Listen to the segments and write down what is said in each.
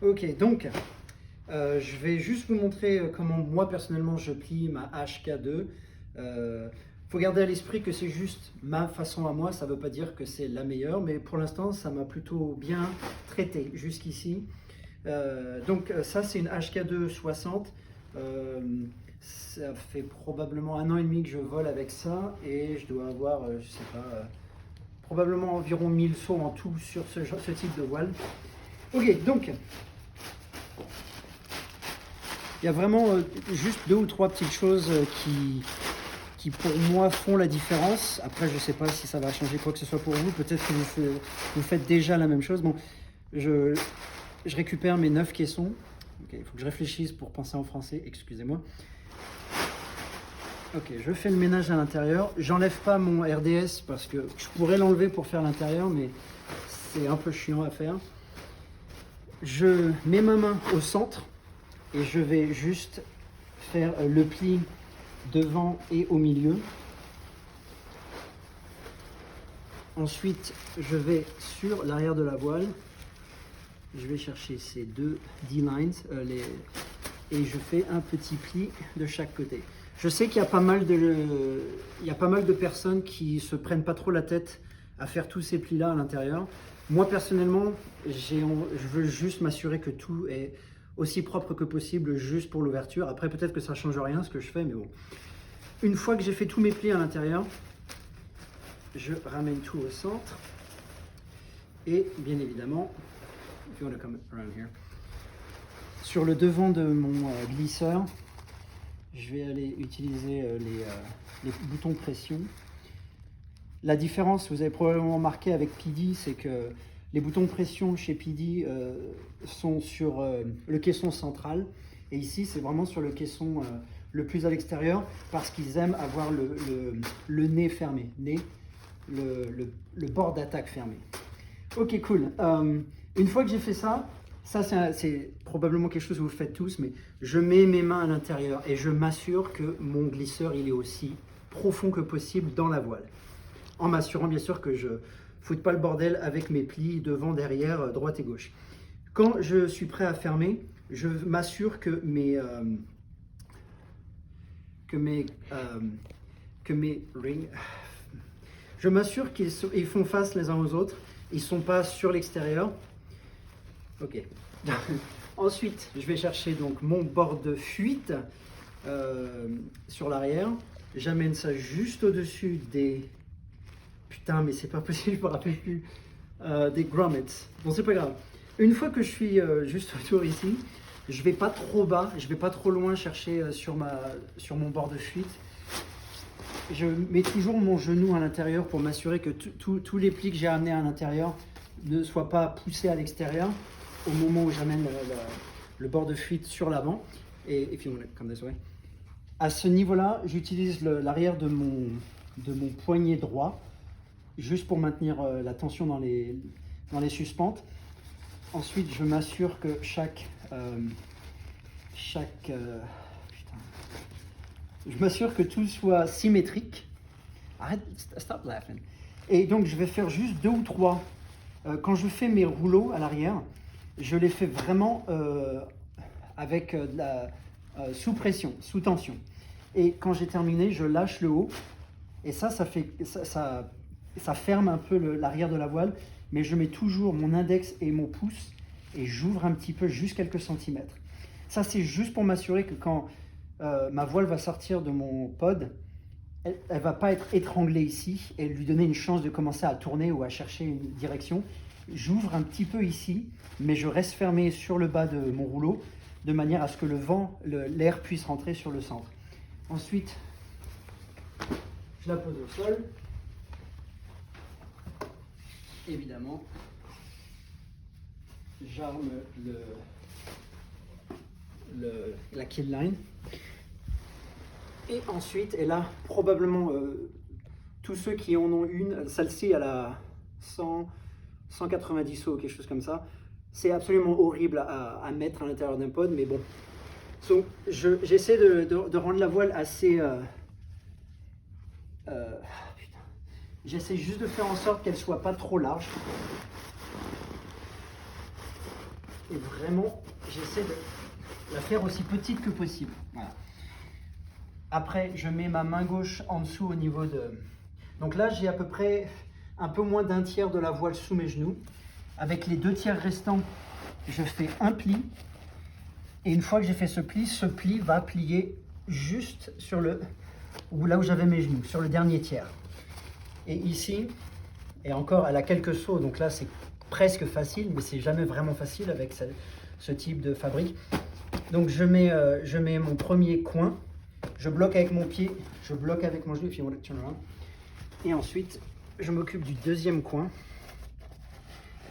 Ok, donc je vais juste vous montrer comment moi personnellement je plie ma HK2. Faut garder à l'esprit que c'est juste ma façon à moi, ça ne veut pas dire que c'est la meilleure, mais pour l'instant ça m'a plutôt bien traité jusqu'ici. Donc ça c'est une HK2 60. Euh, Ça fait probablement 1 an et demi que je vole avec ça et je dois avoir, je sais pas, probablement environ 1000 sauts en tout sur ce type de voile. Ok, donc il y a vraiment juste 2 ou 3 petites choses qui pour moi font la différence. Après, je ne sais pas si ça va changer quoi que ce soit pour vous. Peut-être que vous faites déjà la même chose. Bon, je récupère mes 9 caissons. Okay, il faut que je réfléchisse pour penser en français, excusez-moi. Ok, je fais le ménage à l'intérieur. J'enlève pas mon RDS parce que je pourrais l'enlever pour faire l'intérieur, mais c'est un peu chiant à faire. Je mets ma main au centre et je vais juste faire le pli devant et au milieu. Ensuite, je vais sur l'arrière de la voile. Je vais chercher ces deux D-lines et je fais un petit pli de chaque côté. Je sais qu'il y a pas mal de personnes qui se prennent pas trop la tête à faire tous ces plis-là à l'intérieur. Moi, personnellement, je veux juste m'assurer que tout est aussi propre que possible, juste pour l'ouverture. Après, peut-être que ça ne change rien ce que je fais, mais bon. Une fois que j'ai fait tous mes plis à l'intérieur, je ramène tout au centre. Et bien évidemment, if you want to come around here, sur le devant de mon glisseur, je vais aller utiliser les boutons de pression. La différence, vous avez probablement remarqué avec PD, c'est que les boutons de pression chez PD sont sur le caisson central. Et ici, c'est vraiment sur le caisson le plus à l'extérieur parce qu'ils aiment avoir le nez fermé, le bord d'attaque fermé. Ok, cool. Une fois que j'ai fait ça c'est probablement quelque chose que vous faites tous, mais je mets mes mains à l'intérieur et je m'assure que mon glisseur il est aussi profond que possible dans la voile. En m'assurant bien sûr que je ne foute pas le bordel avec mes plis devant, derrière, droite et gauche. Quand je suis prêt à fermer, je m'assure que mes rings, je m'assure qu'ils font face les uns aux autres, ils ne sont pas sur l'extérieur. Ok. Ensuite, je vais chercher donc mon bord de fuite sur l'arrière. J'amène ça juste au-dessus des... Putain, mais c'est pas possible, je me rappelle plus. Des grommets. Bon, c'est pas grave. Une fois que je suis juste autour ici, je vais pas trop bas, je vais pas trop loin chercher sur mon bord de fuite. Je mets toujours mon genou à l'intérieur pour m'assurer que tous les plis que j'ai amenés à l'intérieur ne soient pas poussés à l'extérieur au moment où j'amène le bord de fuite sur l'avant. Et if you want to come this way. À ce niveau-là, j'utilise l'arrière de mon poignet droit juste pour maintenir la tension dans les suspentes. Ensuite, je m'assure que je m'assure que tout soit symétrique. Arrête, stop laughing. Et donc, je vais faire juste 2 ou 3. Quand je fais mes rouleaux à l'arrière, je les fais vraiment avec sous pression, sous tension. Et quand j'ai terminé, je lâche le haut. Et ça ferme un peu l'arrière de la voile. Mais je mets toujours mon index et mon pouce et j'ouvre un petit peu, juste quelques centimètres. Ça, c'est juste pour m'assurer que quand ma voile va sortir de mon pod, elle ne va pas être étranglée ici et lui donner une chance de commencer à tourner ou à chercher une direction. J'ouvre un petit peu ici, mais je reste fermé sur le bas de mon rouleau, de manière à ce que le vent, l'air puisse rentrer sur le centre. Ensuite, je la pose au sol. Évidemment, j'arme la kill line. Et ensuite, et là, probablement, tous ceux qui en ont une, celle-ci, elle a 190 sauts, quelque chose comme ça. C'est absolument horrible à mettre à l'intérieur d'un pod, mais bon. Donc, j'essaie de rendre la voile assez... J'essaie juste de faire en sorte qu'elle soit pas trop large. Et vraiment, j'essaie de la faire aussi petite que possible. Voilà. Après, je mets ma main gauche en dessous au niveau de... Donc là, j'ai à peu près un peu moins d'un tiers de la voile sous mes genoux. Avec les 2 tiers restants, je fais un pli. Et une fois que j'ai fait ce pli va plier juste sur le... ou là où j'avais mes genoux, sur le dernier tiers. Et ici, et encore, elle a quelques sauts, donc là, c'est presque facile, mais c'est jamais vraiment facile avec ce type de fabrique. Donc je mets mon premier coin, je bloque avec mon pied, je bloque avec mon genou, et ensuite je m'occupe du deuxième coin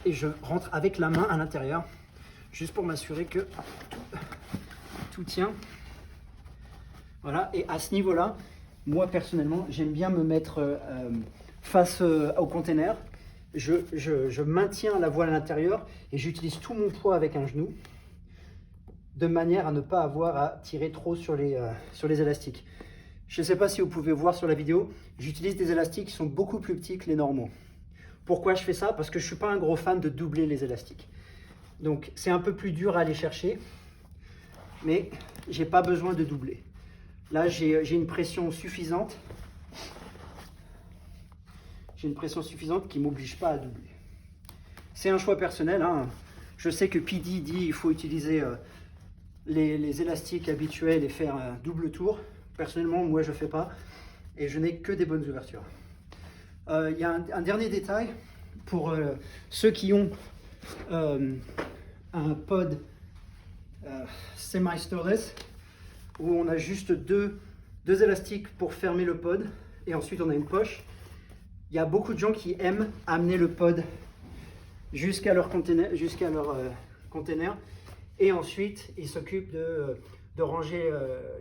et je rentre avec la main à l'intérieur, juste pour m'assurer que tout tient. Voilà, et à ce niveau-là, moi personnellement, j'aime bien me mettre face au container. Je maintiens la voile à l'intérieur et j'utilise tout mon poids avec un genou, de manière à ne pas avoir à tirer trop sur les élastiques. Je ne sais pas si vous pouvez voir sur la vidéo, j'utilise des élastiques qui sont beaucoup plus petits que les normaux. Pourquoi je fais ça? Parce que je ne suis pas un gros fan de doubler les élastiques. Donc c'est un peu plus dur à aller chercher, mais je n'ai pas besoin de doubler. Là, j'ai une pression suffisante. J'ai une pression suffisante qui ne m'oblige pas à doubler. C'est un choix personnel, hein. Je sais que PD dit qu'il faut utiliser les élastiques habituels et faire un double tour. Personnellement, moi, je ne fais pas et je n'ai que des bonnes ouvertures. Il y a un dernier détail pour ceux qui ont un pod semi-stirless où on a juste deux élastiques pour fermer le pod et ensuite on a une poche. Il y a beaucoup de gens qui aiment amener le pod jusqu'à leur container, et ensuite ils s'occupent de ranger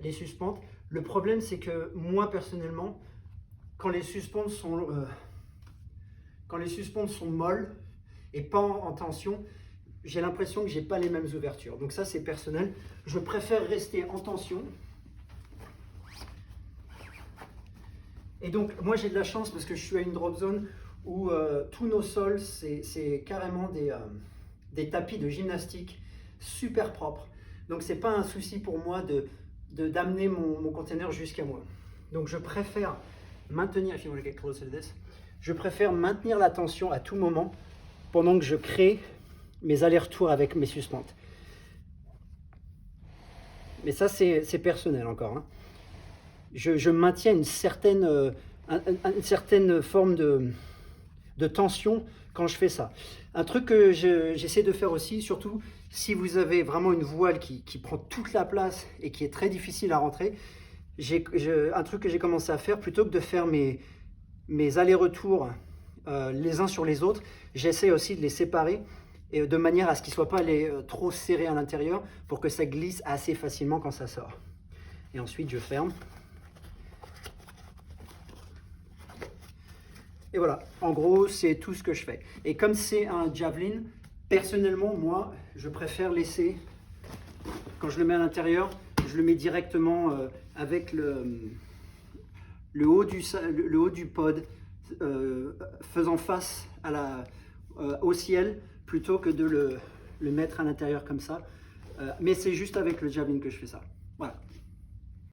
les suspentes. Le problème, c'est que moi personnellement, quand les suspentes sont molles et pas en tension, j'ai l'impression que j'ai pas les mêmes ouvertures. Donc ça, c'est personnel. Je préfère rester en tension. Et donc, moi, j'ai de la chance parce que je suis à une drop zone où tous nos sols, c'est carrément des tapis de gymnastique super propres. Donc, c'est pas un souci pour moi d'amener mon container jusqu'à moi. Donc, je préfère maintenir la tension à tout moment pendant que je crée mes allers-retours avec mes suspentes. Mais ça, c'est personnel encore, hein. Je maintiens une certaine forme de tension quand je fais ça. Un truc que j'essaie de faire aussi, surtout si vous avez vraiment une voile qui prend toute la place et qui est très difficile à rentrer, un truc que j'ai commencé à faire, plutôt que de faire mes allers-retours les uns sur les autres, j'essaie aussi de les séparer et de manière à ce qu'ils ne soient pas trop serrés à l'intérieur pour que ça glisse assez facilement quand ça sort. Et ensuite, je ferme. Et voilà, en gros, c'est tout ce que je fais. Et comme c'est un javelin, personnellement, moi, je préfère laisser, quand je le mets à l'intérieur, je le mets directement avec le haut du pod, faisant face au ciel, plutôt que de le mettre à l'intérieur comme ça. Mais c'est juste avec le javelin que je fais ça.